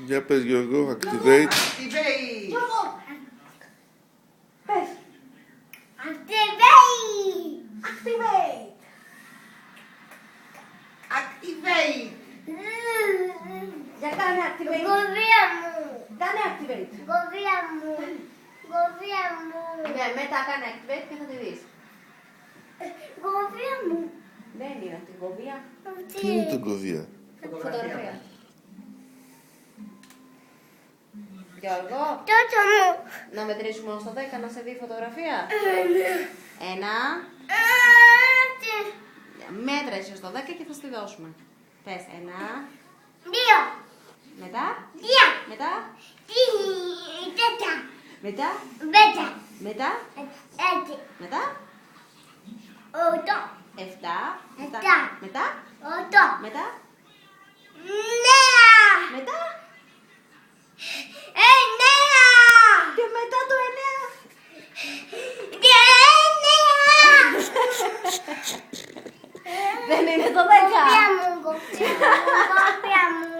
Για πες Γιώργο, activate. Activate. Γιώργο. Πες. Activate. Activate. Activate. Για κάνε activate. Γοβία μου. Κάνε activate. Γοβία μου. Γοβία μου. Ναι, μετά κάνε activate και θα τη δεις. Γοβία μου. Δεν είναι την κοβία. Τι είναι το κοβία? Φωτογραφία. Γιώργο, Τότε μου. να μετρήσουμε ως το 10 να σε δει φωτογραφία. 1. Μέτρα εσύ στο 10 και θα στη δώσουμε. Πες 1. Δύο. Μετά. Δύο. Μετά. Τέτα. Μετά. Πέτα. Μετά. Έτσι. Μετά. Ότο. 7. Επτά. Μετά. Ότο. Μετά. Νέα. Μετά. Εννέα. Και μετά το 9. Εννέα. Δεν είναι το 10. Κοπιά μου, κοπιά μου, κοπιά μου.